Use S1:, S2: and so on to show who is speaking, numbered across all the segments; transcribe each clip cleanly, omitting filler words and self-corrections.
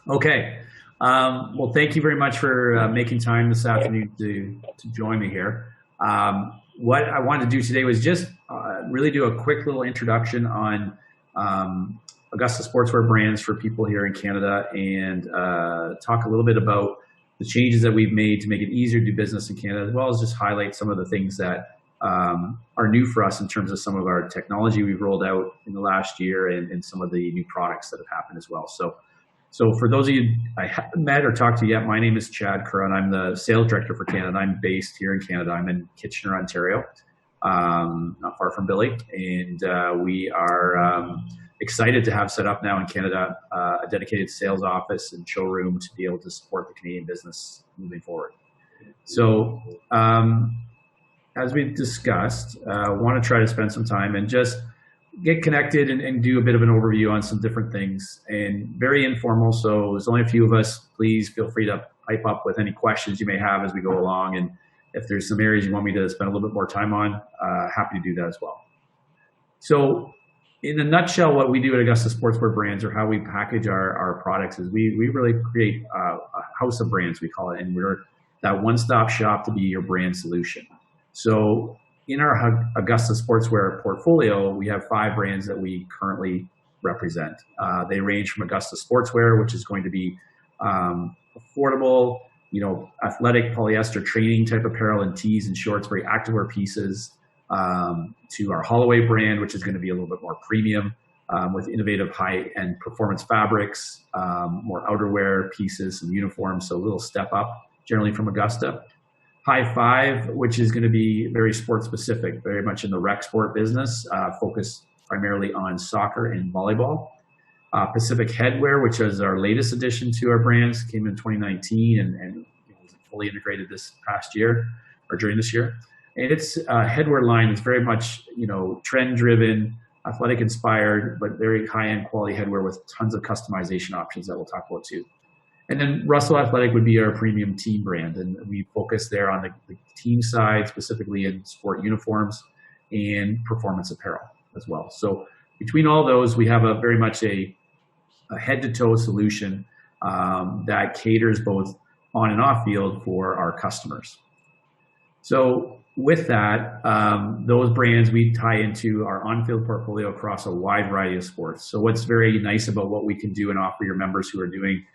S1: Okay. Well, thank you very much for making time this afternoon to join me here. What I wanted to do today was just really do a quick little introduction on Augusta Sportswear brands for people here in Canada and talk a little bit about the changes that we've made to make it easier to do business in Canada, as well as just highlight some of the things that are new for us in terms of some of our technology we've rolled out in the last year and some of the new products that have happened as well. So for those of you I haven't met or talked to yet, my name is Chad Kerr, and I'm the sales director for Canada. I'm based here in Canada. I'm in Kitchener, Ontario, not far from Billy. And we are excited to have set up now in Canada a dedicated sales office and showroom to be able to support the Canadian business moving forward. So as we've discussed, I want to try to spend some time and just get connected and do a bit of an overview on some different things, and very informal. So there's only a few of us. Please feel free to pipe up with any questions you may have as we go along. And if there's some areas you want me to spend a little bit more time on, happy to do that as well. So in a nutshell, what we do at Augusta Sportswear Brands, or how we package our products, is we really create a house of brands, we call it. And we're that one-stop shop to be your brand solution. So in our Augusta Sportswear portfolio, we have 5 brands that we currently represent. They range from Augusta Sportswear, which is going to be affordable, athletic polyester training type apparel and tees and shorts, very activewear pieces, to our Holloway brand, which is going to be a little bit more premium with innovative high-end performance fabrics, more outerwear pieces, some uniforms, so a little step up generally from Augusta. High Five, which is going to be very sport specific, very much in the rec sport business, focused primarily on soccer and volleyball. Pacific Headwear, which is our latest addition to our brands, came in 2019 and was fully integrated this past year or during this year. And its headwear line is very much trend driven, athletic inspired, but very high end quality headwear with tons of customization options that we'll talk about too. And then Russell Athletic would be our premium team brand, and we focus there on the team side, specifically in sport uniforms and performance apparel as well. So between all those, we have a very much a head-to-toe solution that caters both on and off field for our customers. So with that, those brands we tie into our on-field portfolio across a wide variety of sports. So what's very nice about what we can do and offer your members who are doing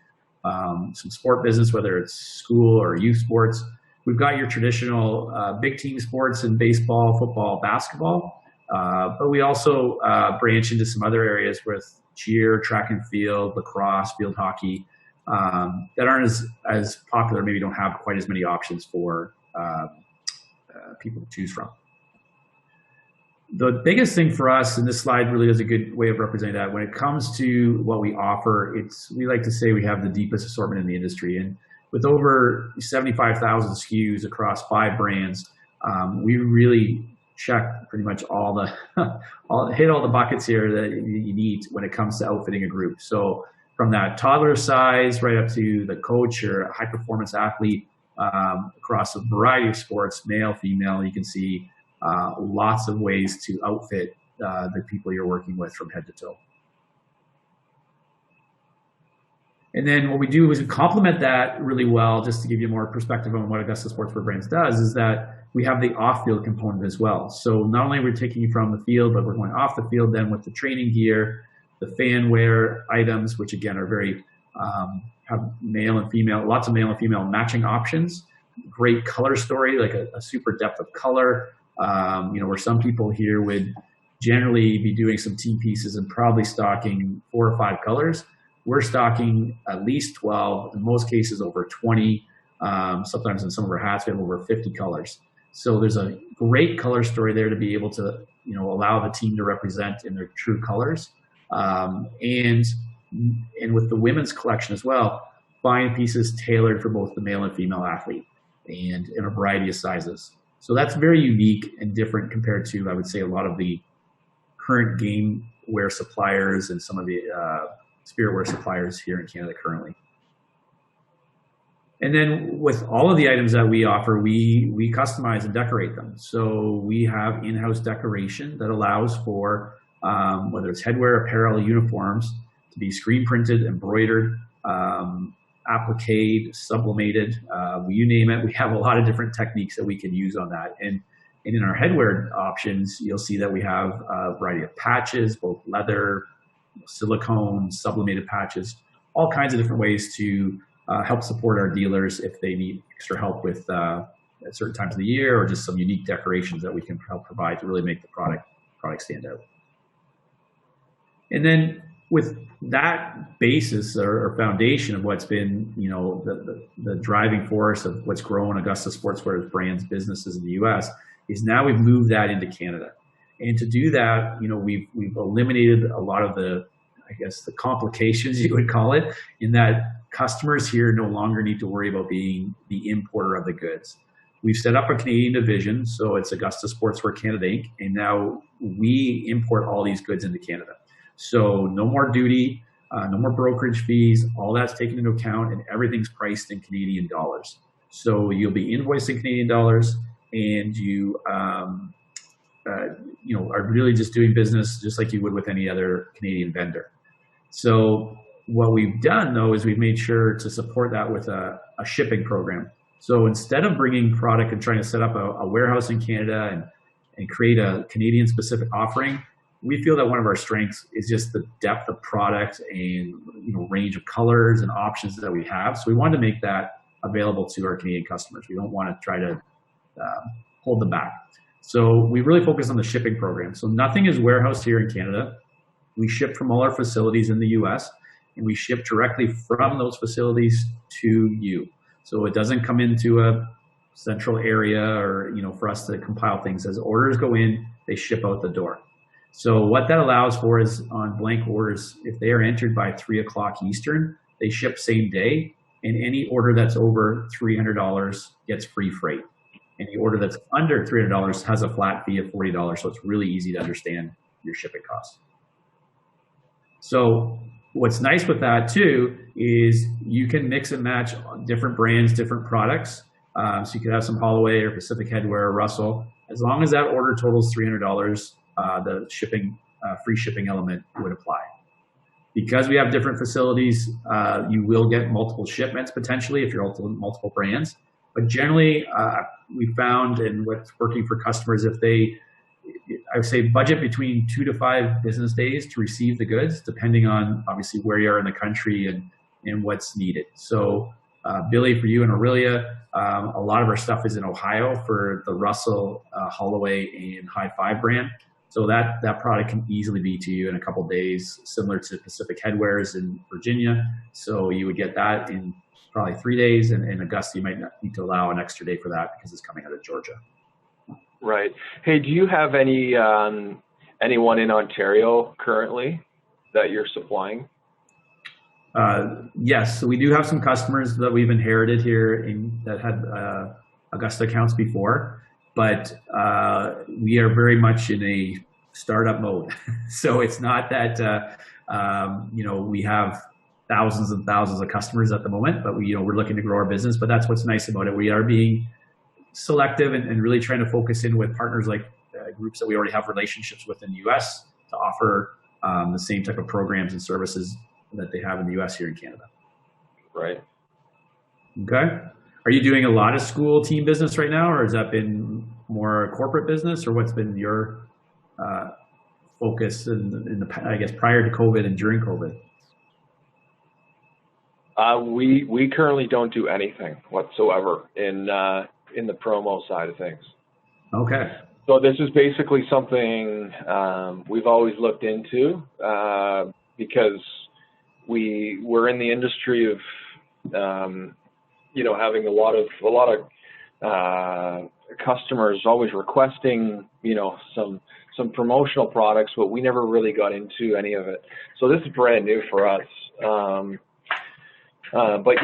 S1: some sport business, whether it's school or youth sports. We've got your traditional big team sports in baseball, football, basketball, but we also branch into some other areas with cheer, track and field, lacrosse, field hockey, that aren't as popular, maybe don't have quite as many options for people to choose from. The biggest thing for us, and this slide really is a good way of representing that, when it comes to what we offer, we like to say we have the deepest assortment in the industry. And with over 75,000 SKUs across 5 brands, we really check pretty much all the buckets here that you need when it comes to outfitting a group. So from that toddler size right up to the coach or a high performance athlete, across a variety of sports, male, female, you can see lots of ways to outfit the people you're working with from head to toe. And then what we do is we complement that really well, just to give you more perspective on what Augusta Sportswear Brands does, is that we have the off-field component as well. So not only are we taking you from the field, but we're going off the field then with the training gear, the fan wear items, which again are very, have male and female, lots of male and female matching options, great color story, like a super depth of color, where some people here would generally be doing some team pieces and probably stocking 4 or 5 colors. We're stocking at least 12, in most cases over 20. Sometimes in some of our hats, we have over 50 colors. So there's a great color story there to be able to, allow the team to represent in their true colors. And with the women's collection as well, buying pieces tailored for both the male and female athlete and in a variety of sizes. So that's very unique and different compared to, I would say, a lot of the current game wear suppliers and some of the spirit wear suppliers here in Canada currently. And then with all of the items that we offer, we customize and decorate them. So we have in-house decoration that allows for, whether it's headwear, apparel, uniforms, to be screen printed, embroidered, appliqued, sublimated, you name it. We have a lot of different techniques that we can use on that. And in our headwear options, you'll see that we have a variety of patches, both leather, silicone, sublimated patches, all kinds of different ways to help support our dealers if they need extra help with at certain times of the year, or just some unique decorations that we can help provide to really make the product stand out. And then with that basis or foundation of what's been, the driving force of what's grown Augusta Sportswear's brands, businesses in the U.S., is now we've moved that into Canada. And to do that, we've eliminated a lot of the complications, you would call it, in that customers here no longer need to worry about being the importer of the goods. We've set up a Canadian division, so it's Augusta Sportswear Canada Inc., and now we import all these goods into Canada. So no more duty, no more brokerage fees, all that's taken into account, and everything's priced in Canadian dollars. So you'll be invoicing Canadian dollars, and you are really just doing business just like you would with any other Canadian vendor. So what we've done, though, is we've made sure to support that with a shipping program. So instead of bringing product and trying to set up a warehouse in Canada and create a Canadian-specific offering, we feel that one of our strengths is just the depth of product and range of colors and options that we have. So we wanted to make that available to our Canadian customers. We don't want to try to hold them back. So we really focus on the shipping program. So nothing is warehoused here in Canada. We ship from all our facilities in the US, and we ship directly from those facilities to you. So it doesn't come into a central area or, for us to compile things. As orders go in, they ship out the door. So what that allows for is on blank orders, if they are entered by 3 o'clock Eastern, they ship same day, and any order that's over $300 gets free freight. Any order that's under $300 has a flat fee of $40, so it's really easy to understand your shipping costs. So what's nice with that too is you can mix and match different brands, different products. So you could have some Holloway or Pacific Headwear or Russell. As long as that order totals $300, the shipping, free shipping element would apply. Because we have different facilities, you will get multiple shipments potentially if you're multiple brands. But generally, we found, and what's working for customers, if they, I would say, budget between 2 to 5 business days to receive the goods, depending on obviously where you are in the country and what's needed. So Billy, for you and Aurelia, a lot of our stuff is in Ohio for the Russell, Holloway, and High Five brand. So that product can easily be to you in a couple of days, similar to Pacific Headwears in Virginia. So you would get that in probably 3 days, and in Augusta, you might not need to allow an extra day for that because it's coming out of Georgia.
S2: Right. Hey, do you have anyone in Ontario currently that you're supplying?
S1: Yes, so we do have some customers that we've inherited here that had Augusta accounts before, but we are very much in a startup mode. So it's not that we have thousands and thousands of customers at the moment, but we're looking to grow our business. But that's what's nice about it. We are being selective and really trying to focus in with partners like groups that we already have relationships with in the U.S. to offer the same type of programs and services that they have in the U.S. here in Canada.
S2: Right.
S1: Okay. Are you doing a lot of school team business right now, or has that been more corporate business, or what's been your focus in the, I guess, prior to COVID and during COVID?
S2: We currently don't do anything whatsoever in the promo side of things.
S1: Okay.
S2: So this is basically something we've always looked into because we're in the industry of having a lot of customers always requesting some promotional products, but we never really got into any of it. So this is brand new for us. But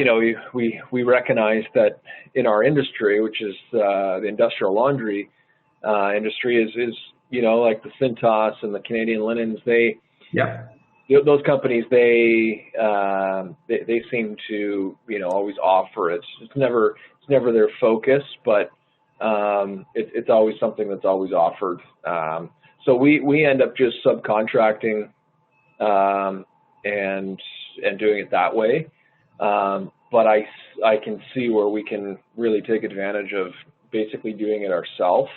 S2: we recognize that in our industry, which is the industrial laundry industry, is like the Cintas and the Canadian Linens. Those companies they seem to always offer it. It's never their focus, but it's always something that's always offered. So we end up just subcontracting and doing it that way. But I can see where we can really take advantage of basically doing it ourselves.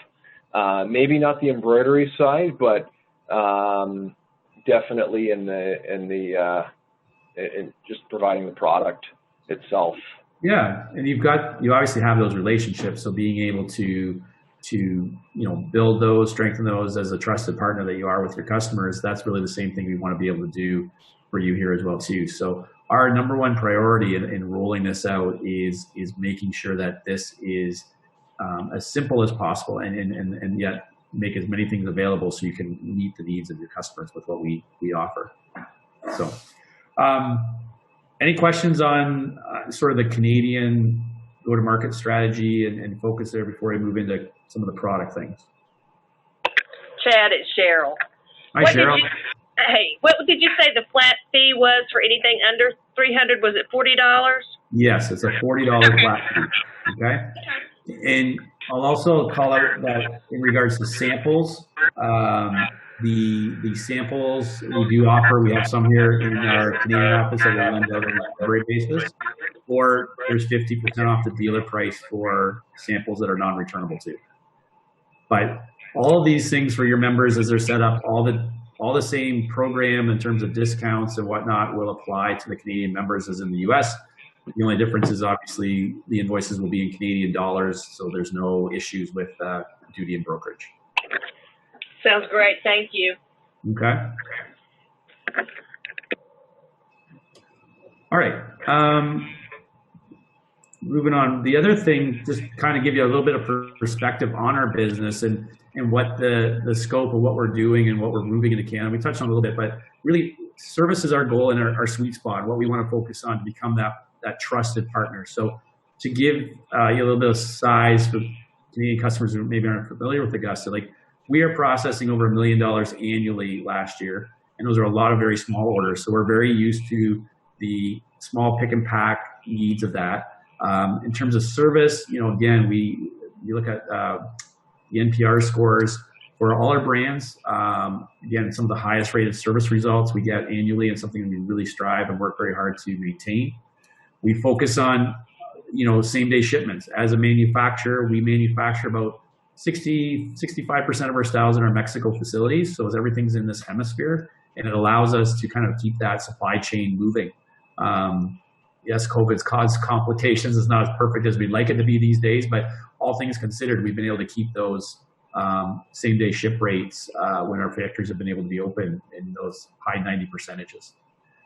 S2: Maybe not the embroidery side, but definitely in just providing the product itself.
S1: Yeah, and you obviously have those relationships, so being able to build those, strengthen those as a trusted partner that you are with your customers, that's really the same thing we want to be able to do for you here as well too. So our number one priority in rolling this out is making sure that this is as simple as possible, and yet make as many things available so you can meet the needs of your customers with what we offer. So any questions on sort of the Canadian go-to-market strategy and focus there before we move into some of the product things?
S3: Chad, it's Cheryl.
S1: Hi, Cheryl.
S3: What did you say the flat fee was for anything under 300? Was it $40?
S1: Yes, it's a $40 flat fee. Okay. And I'll also call out that in regards to samples, the samples we do offer, we have some here in our Canadian office that we'll lend out on a temporary basis, or there's 50% off the dealer price for samples that are non-returnable too. But all of these things for your members as they're set up, all the same program in terms of discounts and whatnot will apply to the Canadian members as in the US. The only difference is obviously the invoices will be in Canadian dollars, so there's no issues with duty and brokerage.
S3: Sounds great. Thank you.
S1: Okay. All right. Moving on. The other thing, just kind of give you a little bit of perspective on our business and what the scope of what we're doing and what we're moving into Canada. We touched on a little bit, but really service is our goal and our sweet spot, what we want to focus on to become that trusted partner. So to give you a little bit of size for Canadian customers who maybe aren't familiar with Augusta, like we are processing over $1 million annually last year, and those are a lot of very small orders. So we're very used to the small pick and pack needs of that. In terms of service, again, you look at the NPR scores for all our brands. Again, some of the highest rated service results we get annually, and something we really strive and work very hard to maintain. We focus on, same day shipments. As a manufacturer, we manufacture about 65% of our styles in our Mexico facilities. So everything's in this hemisphere, and it allows us to kind of keep that supply chain moving. Yes, COVID's caused complications. It's not as perfect as we'd like it to be these days, but all things considered, we've been able to keep those same day ship rates when our factories have been able to be open in those high 90%.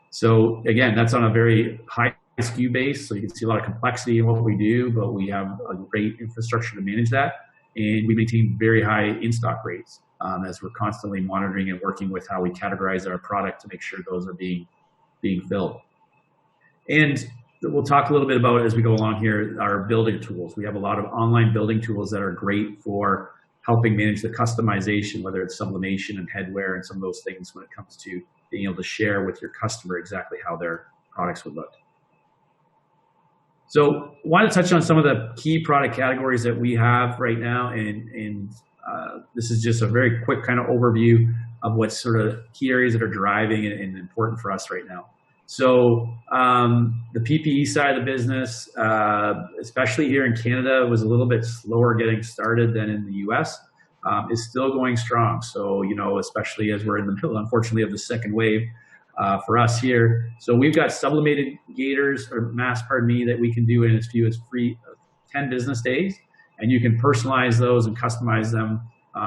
S1: So again, that's on a very high SKU base. So you can see a lot of complexity in what we do, but we have a great infrastructure to manage that. And we maintain very high in-stock rates as we're constantly monitoring and working with how we categorize our product to make sure those are being filled. And we'll talk a little bit about, as we go along here, our building tools. We have a lot of online building tools that are great for helping manage the customization, whether it's sublimation and headwear and some of those things when it comes to being able to share with your customer exactly how their products would look. So I want to touch on some of the key product categories that we have right now, and this is just a very quick kind of overview of what's sort of key areas that are driving and important for us right now. So the PPE side of the business, especially here in Canada, was a little bit slower getting started than in the US, is still going strong. So, especially as we're in the middle, unfortunately, of the second wave for us here. So we've got sublimated gaiters or masks, that we can do in as few as 10 business days, and you can personalize those and customize them.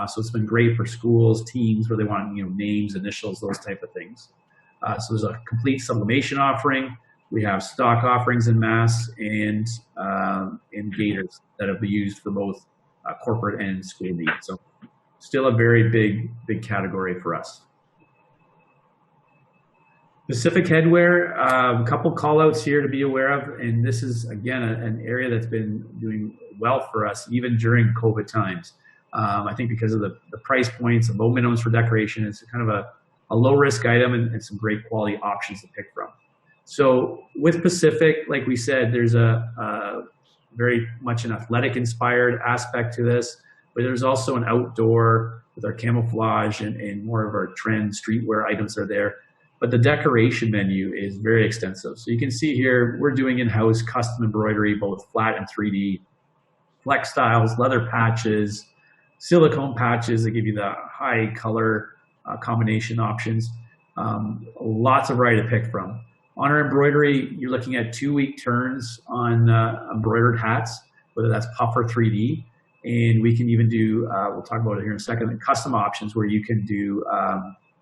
S1: So it's been great for schools, teams where they want, names, initials, those type of things. So there's a complete sublimation offering. We have stock offerings in masks and in gaiters that have been used for both corporate and school needs. So still a very big category for us. Specific headwear, a couple call outs here to be aware of. And this is, again, an area that's been doing well for us even during COVID times. I think because of the price points, the low minimums for decoration, it's kind of a low risk item and some great quality options to pick from. So with Pacific, like we said, there's a very much an athletic inspired aspect to this, but there's also an outdoor with our camouflage and more of our trend streetwear items are there. but the decoration menu is very extensive. So you can see here, we're doing in-house custom embroidery, both flat and 3D, flex styles, leather patches, silicone patches that give you the high color combination options. Lots of variety to pick from. On our embroidery, you're looking at 2-week turns on embroidered hats, whether that's puff or 3D. And we can even do, we'll talk about it here in a second, custom options where you can do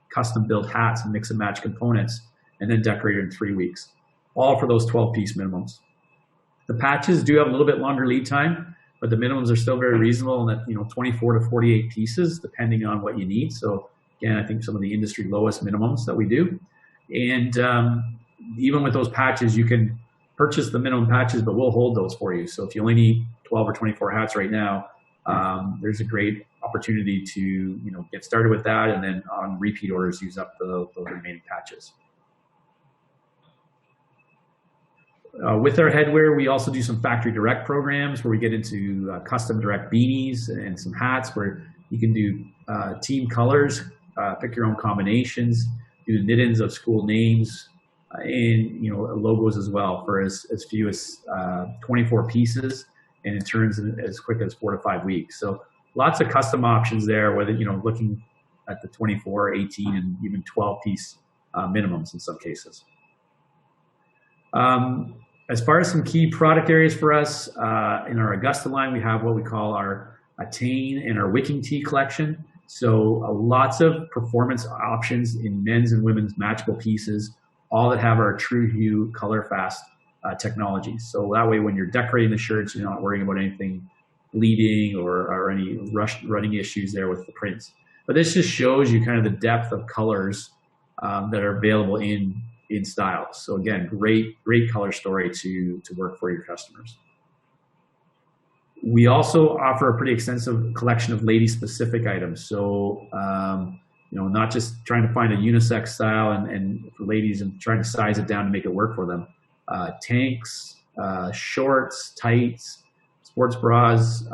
S1: custom built hats and mix and match components and then decorate it in 3 weeks, all for those 12-piece minimums. The patches do have a little bit longer lead time, but the minimums are still very reasonable, and that 24 to 48 pieces depending on what you need. So again, I think some of the industry lowest minimums that we do. And even with those patches, you can purchase the minimum patches, but we'll hold those for you. So if you only need 12 or 24 hats right now, there's a great opportunity to get started with that, and then on repeat orders use up those remaining patches. With our headwear, we also do some factory direct programs where we get into custom direct beanies and some hats where you can do team colors, pick your own combinations, do knit-ins of school names, and logos as well for as few as 24 pieces, and it turns in as quick as 4 to 5 weeks. So lots of custom options there, whether looking at the 24, 18, and even 12-piece minimums in some cases. As far as some key product areas for us, in our Augusta line, we have what we call our Attain and our Wicking Tee collection. So lots of performance options in men's and women's matchable pieces, all that have our True Hue Color Fast technology. So that way, when you're decorating the shirts, you're not worrying about anything bleeding or any running issues there with the prints. But this just shows you kind of the depth of colors that are available in styles. So again, great color story to work for your customers. We also offer a pretty extensive collection of lady-specific items. So not just trying to find a unisex style and for ladies and trying to size it down to make it work for them. Tanks, shorts, tights, sports bras,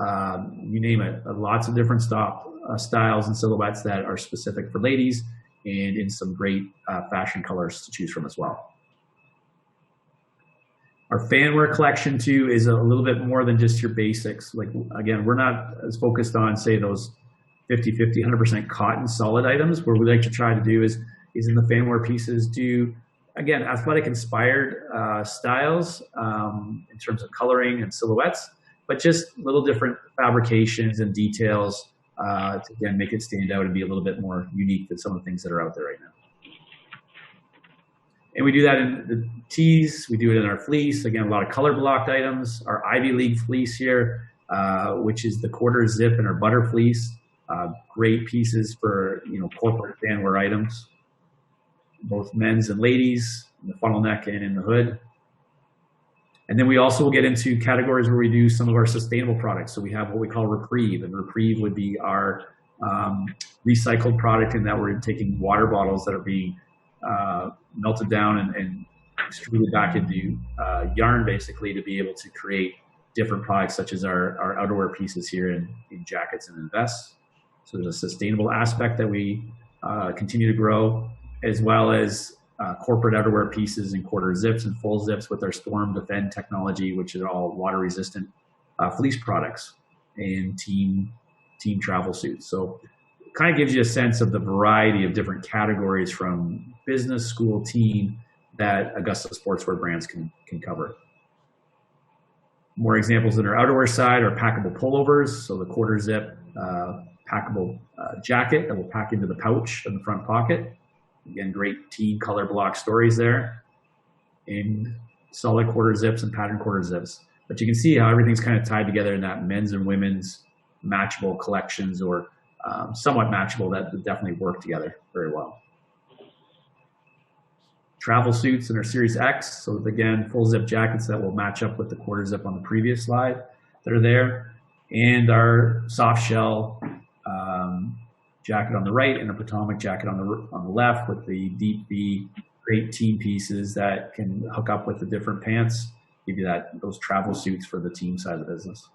S1: you name it. Lots of different styles and silhouettes that are specific for ladies, and in some great fashion colors to choose from as well. Our fanwear collection too is a little bit more than just your basics. Like again, we're not as focused on say those 50-50, 100% cotton solid items. Where we like to try to do is in the fanwear pieces do, again, athletic inspired styles in terms of coloring and silhouettes, but just little different fabrications and details to again make it stand out and be a little bit more unique than some of the things that are out there right now. And we do that in the tees, we do it in our fleece, again, a lot of color blocked items, our Ivy League fleece here, which is the quarter zip and our butter fleece, great pieces for corporate fanwear items, both men's and ladies, in the funnel neck and in the hood. And then we also will get into categories where we do some of our sustainable products. So we have what we call Reprieve, and Reprieve would be our recycled product in that we're taking water bottles that are being melted down and extruded back into yarn, basically, to be able to create different products such as our outerwear pieces here in jackets and in vests. So there's a sustainable aspect that we continue to grow, as well as corporate outerwear pieces and quarter zips and full zips with our Storm Defend technology, which is all water resistant fleece products and team travel suits. So it kind of gives you a sense of the variety of different categories from business, school, teen that Augusta Sportswear brands can cover. More examples in our outerwear side are packable pullovers. So the quarter zip packable jacket that will pack into the pouch in the front pocket. Again, great teen color block stories there, in solid quarter zips and pattern quarter zips. But you can see how everything's kind of tied together in that men's and women's matchable collections, or somewhat matchable, that definitely work together very well. Travel suits in our Series X. So again, full zip jackets that will match up with the quarter zip on the previous slide that are there. And our soft shell jacket on the right and a Potomac jacket on the left with the deep V, great team pieces that can hook up with the different pants, give you those travel suits for the team side of the business.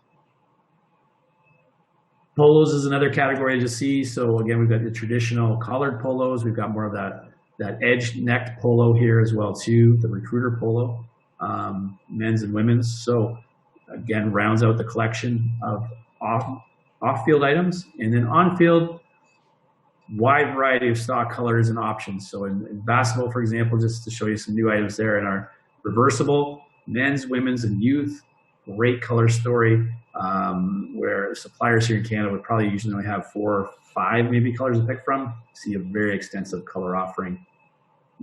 S1: Polos is another category to see. So again, we've got the traditional collared polos. We've got more of that that edge necked polo here as well too, the recruiter polo, men's and women's. So again, rounds out the collection of off-field items, and then on-field, wide variety of stock colors and options. So in basketball, for example, just to show you some new items there in our reversible, men's, women's, and youth, great color story, where suppliers here in Canada would probably usually only have 4 or 5 maybe colors to pick from. See a very extensive color offering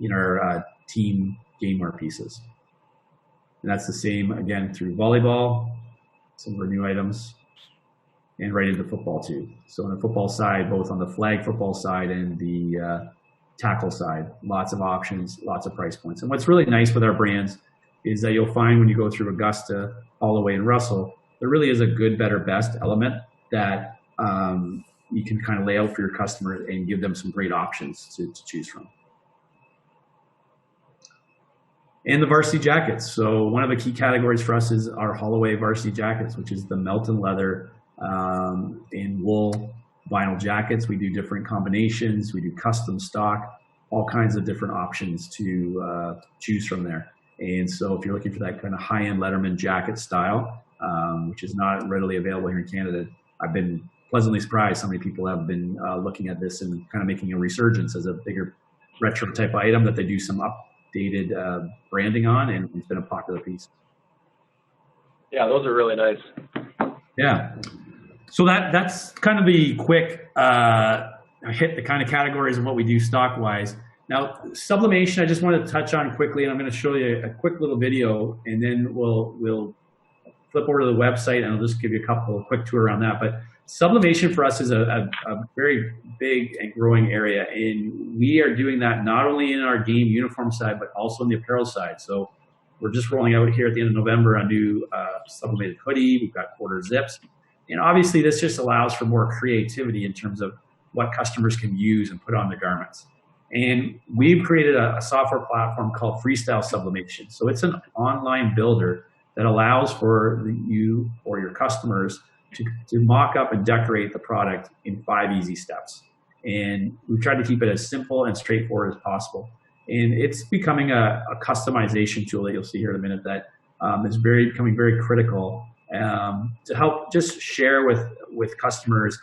S1: in our team game wear pieces. And that's the same again through volleyball, some of our new items, and right into football too. So on the football side, both on the flag football side and the tackle side, lots of options, lots of price points. And what's really nice with our brands is that you'll find when you go through Augusta, Holloway, and Russell, there really is a good, better, best element that you can kind of lay out for your customers and give them some great options to choose from. And the varsity jackets. So one of the key categories for us is our Holloway varsity jackets, which is the Melton leather and wool vinyl jackets. We do different combinations. We do custom stock, all kinds of different options to choose from there. And so if you're looking for that kind of high-end Letterman jacket style, which is not readily available here in Canada, I've been pleasantly surprised how many people have been looking at this and kind of making a resurgence as a bigger retro type item that they do some updated branding on, and it's been a popular piece.
S2: Yeah, those are really nice.
S1: Yeah. So that's kind of the quick hit the kind of categories of what we do stock-wise. Now, sublimation, I just want to touch on quickly, and I'm going to show you a quick little video, and then we'll flip over to the website, and I'll just give you a quick tour around that. But sublimation for us is a very big and growing area, and we are doing that not only in our game uniform side, but also in the apparel side. So we're just rolling out here at the end of November a new sublimated hoodie. We've got quarter zips. And obviously, this just allows for more creativity in terms of what customers can use and put on their garments. And we've created a software platform called FreeStyle SUBLIMATION. So it's an online builder that allows for you or your customers to mock up and decorate the product in 5 easy steps. And we've tried to keep it as simple and straightforward as possible. And it's becoming a customization tool that you'll see here in a minute that is becoming very critical to help just share with customers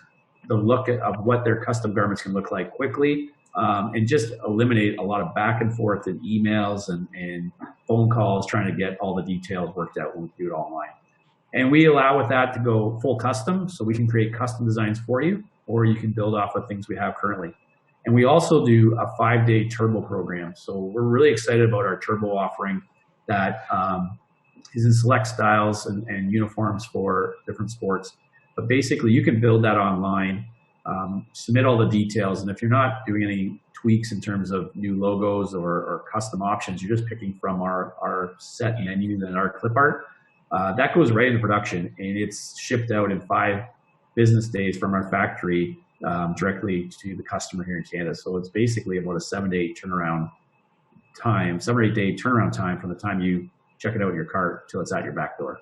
S1: the look of what their custom garments can look like quickly, and just eliminate a lot of back and forth and emails and phone calls trying to get all the details worked out when we do it online. And we allow with that to go full custom, so we can create custom designs for you, or you can build off of things we have currently. And we also do a 5-day turbo program. So we're really excited about our turbo offering that is in select styles and uniforms for different sports. But basically, you can build that online, submit all the details, and if you're not doing any tweaks in terms of new logos or custom options, you're just picking from our set menu and our clip art, that goes right into production, and it's shipped out in 5 business days from our factory directly to the customer here in Canada. So it's basically about a 7 to 8 turnaround time, 7 or 8 day turnaround time from the time you check it out in your cart till it's at your back door.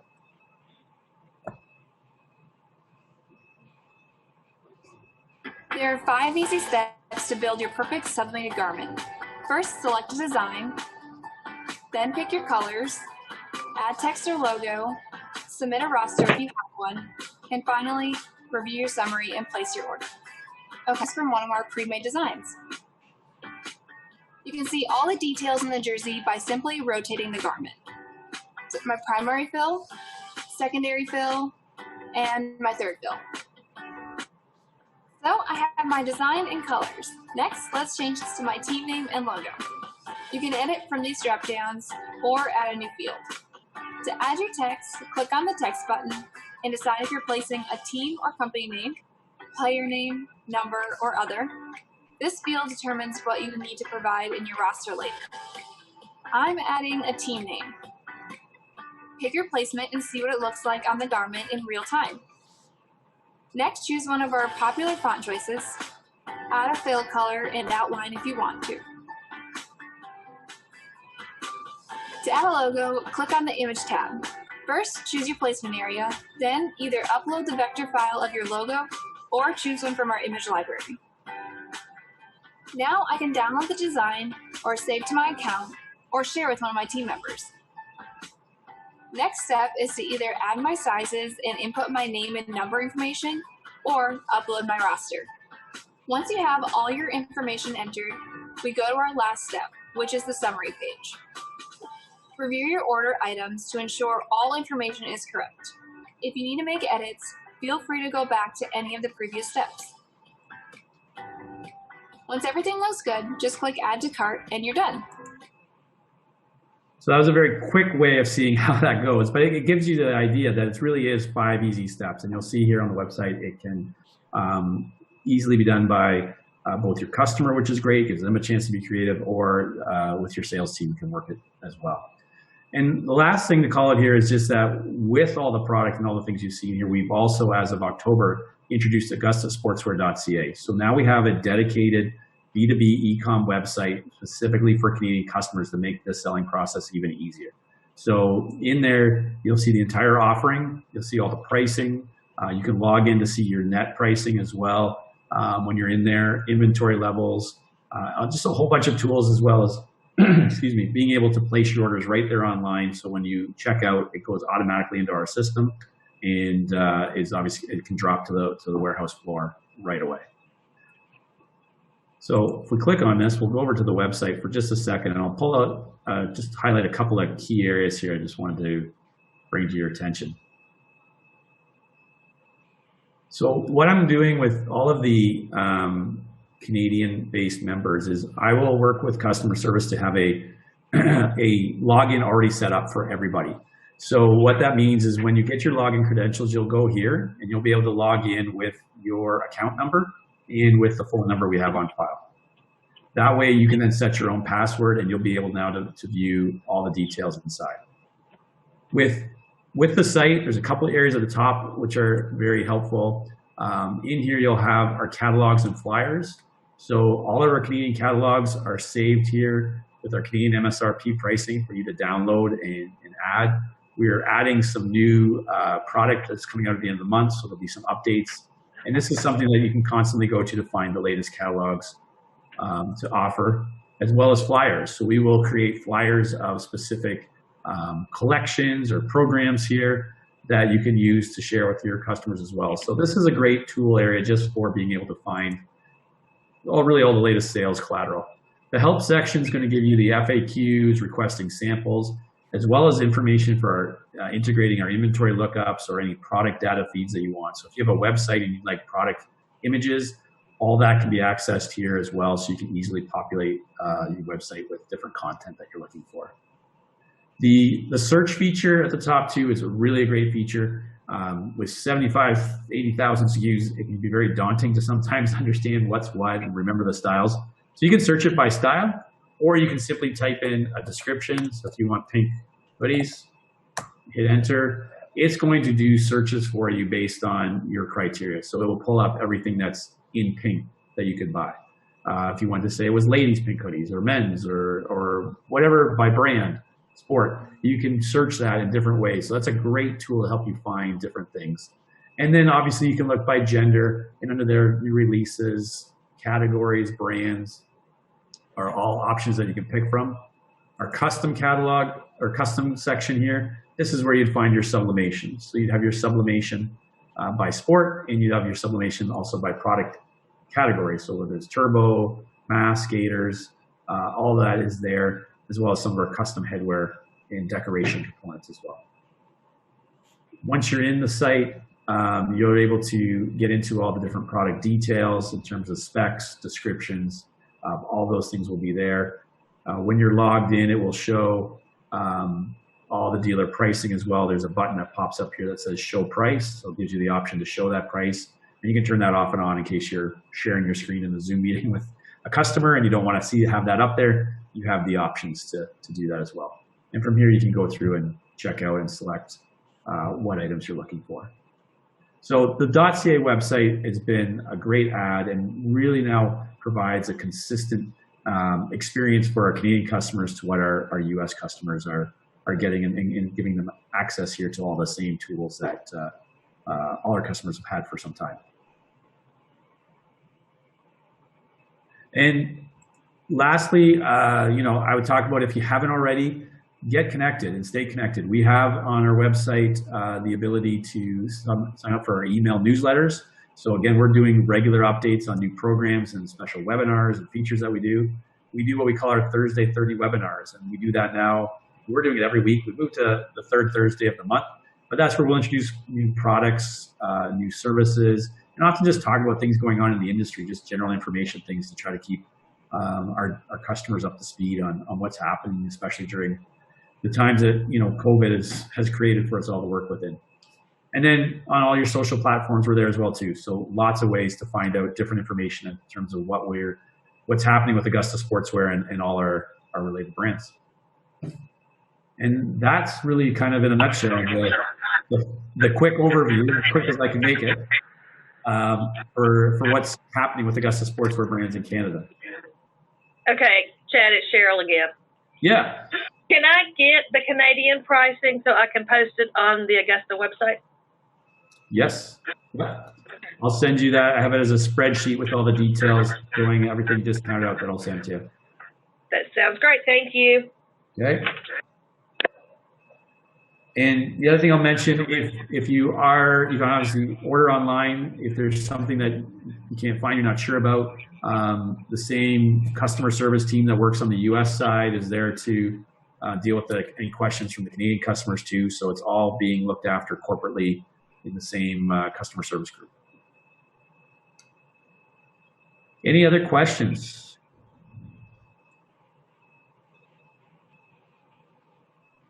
S4: There are 5 easy steps to build your perfect sublimated garment. First, select a design, then pick your colors, add text or logo, submit a roster if you have one, and finally, review your summary and place your order. Okay, that's from one of our pre-made designs. You can see all the details in the jersey by simply rotating the garment. So my primary fill, secondary fill, and my third fill. So I have my design and colors. Next, let's change this to my team name and logo. You can edit from these drop downs or add a new field. To add your text, click on the text button and decide if you're placing a team or company name, player name, number, or other. This field determines what you need to provide in your roster later. I'm adding a team name. Pick your placement and see what it looks like on the garment in real time. Next, choose one of our popular font choices, add a fill color and outline if you want to. To add a logo, click on the Image tab. First, choose your placement area, then either upload the vector file of your logo or choose one from our image library. Now I can download the design or save to my account or share with one of my team members. Next step is to either add my sizes and input my name and number information or upload my roster. Once you have all your information entered, we go to our last step, which is the summary page. Review your order items to ensure all information is correct. If you need to make edits, feel free to go back to any of the previous steps. Once everything looks good, just click Add to Cart and you're done.
S1: So that was a very quick way of seeing how that goes, but it gives you the idea that it really is 5 easy steps. And you'll see here on the website, it can easily be done by both your customer, which is great, gives them a chance to be creative, or with your sales team can work it as well. And the last thing to call it here is just that with all the product and all the things you've seen here, we've also, as of October, introduced AugustaSportswear.ca. So now we have a dedicated B2B e-com website specifically for Canadian customers to make the selling process even easier. So in there, you'll see the entire offering. You'll see all the pricing. You can log in to see your net pricing as well when you're in there, inventory levels, just a whole bunch of tools, as well as excuse me, being able to place your orders right there online. So when you check out, it goes automatically into our system, and is obviously, it can drop to the warehouse floor right away. So if we click on this, we'll go over to the website for just a second, and I'll pull out, just highlight a couple of key areas here I just wanted to bring to your attention. So what I'm doing with all of the Canadian-based members is I will work with customer service to have a login already set up for everybody. So what that means is when you get your login credentials, you'll go here and you'll be able to log in with your account number and with the phone number we have on file. That way you can then set your own password and you'll be able now to view all the details inside. With the site, there's a couple of areas at the top which are very helpful. In here you'll have our catalogs and flyers. So all of our Canadian catalogs are saved here with our Canadian MSRP pricing for you to download and add. We are adding some new product that's coming out at the end of the month, so there'll be some updates. And this is something that you can constantly go to find the latest catalogs to offer, as well as flyers. So we will create flyers of specific collections or programs here that you can use to share with your customers as well. So this is a great tool area just for being able to find really all the latest sales collateral. The help section is going to give you the FAQs, requesting samples, as well as information for integrating our inventory lookups or any product data feeds that you want. So if you have a website and you'd like product images, all that can be accessed here as well, so you can easily populate your website with different content that you're looking for. The search feature at the top too is a really great feature. With 75,000, 80,000 SKUs, it can be very daunting to sometimes understand what's what and remember the styles. So you can search it by style, or you can simply type in a description. So if you want pink hoodies, hit enter. It's going to do searches for you based on your criteria. So it will pull up everything that's in pink that you could buy. If you wanted to say it was ladies pink hoodies or men's or whatever by brand, sport, you can search that in different ways. So that's a great tool to help you find different things. And then obviously you can look by gender, and under there, new releases, categories, brands are all options that you can pick from. Our custom catalog or custom section here, this is where you'd find your sublimation. So you'd have your sublimation by sport, and you'd have your sublimation also by product category. So whether it's turbo, mass, skaters, all that is there, as well as some of our custom headwear and decoration components as well. Once you're in the site, you're able to get into all the different product details in terms of specs, descriptions, all those things will be there. When you're logged in, it will show all the dealer pricing as well. There's a button that pops up here that says show price. So it gives you the option to show that price. And you can turn that off and on in case you're sharing your screen in the Zoom meeting with a customer and you don't want to have that up there. You have the options to do that as well. And from here, you can go through and check out and select what items you're looking for. So the .ca website has been a great add and really now provides a consistent experience for our Canadian customers to what our US customers are getting, and giving them access here to all the same tools that all our customers have had for some time. And lastly, I would talk about, if you haven't already, get connected and stay connected. We have on our website the ability to sign up for our email newsletters. So again, we're doing regular updates on new programs and special webinars and features that we do. We do what we call our Thursday 30 webinars, and we do that now. We're doing it every week. We moved to the third Thursday of the month, but that's where we'll introduce new products, new services, and often just talk about things going on in the industry, just general information things to try to keep our customers up to speed on what's happening, especially during the times that COVID has created for us all to work within. And then on all your social platforms, we're there as well too. So lots of ways to find out different information in terms of what's happening with Augusta Sportswear and all our related brands. And that's really kind of in a nutshell the quick overview, as quick as I can make it, for what's happening with Augusta Sportswear brands in Canada.
S3: Okay, Chad, it's Cheryl again.
S1: Yeah.
S3: Can I get the Canadian pricing so I can post it on the Augusta website?
S1: Yes. Yeah. I'll send you that. I have it as a spreadsheet with all the details showing everything discounted out that I'll send to you.
S3: That sounds great. Thank you.
S1: Okay. And the other thing I'll mention, if you can obviously order online. If there's something that you can't find, you're not sure about, the same customer service team that works on the U.S. side is there to deal with any questions from the Canadian customers too. So it's all being looked after corporately in the same customer service group. Any other questions?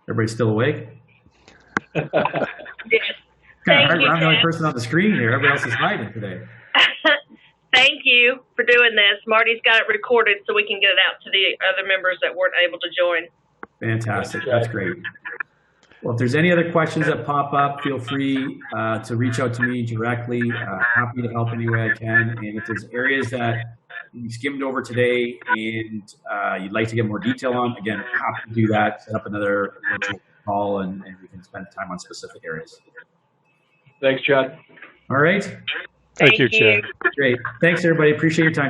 S1: Everybody still awake?
S3: Yes.
S1: Kind of hard.
S3: Thank you,
S1: I'm the only
S3: Chad.
S1: person on the screen here. Everybody else is hiding today.
S3: Thank you for doing this. Marty's got it recorded so we can get it out to the other members that weren't able to join.
S1: Fantastic. That's great. Well, if there's any other questions that pop up, feel free to reach out to me directly. Happy to help any way I can. And if there's areas that you skimmed over today and you'd like to get more detail on, again, happy to do that. Set up another virtual call and we can spend time on specific areas.
S2: Thanks, Chad.
S1: All right.
S3: Thank you,
S5: Chad.
S1: Great. Thanks, everybody. Appreciate your time.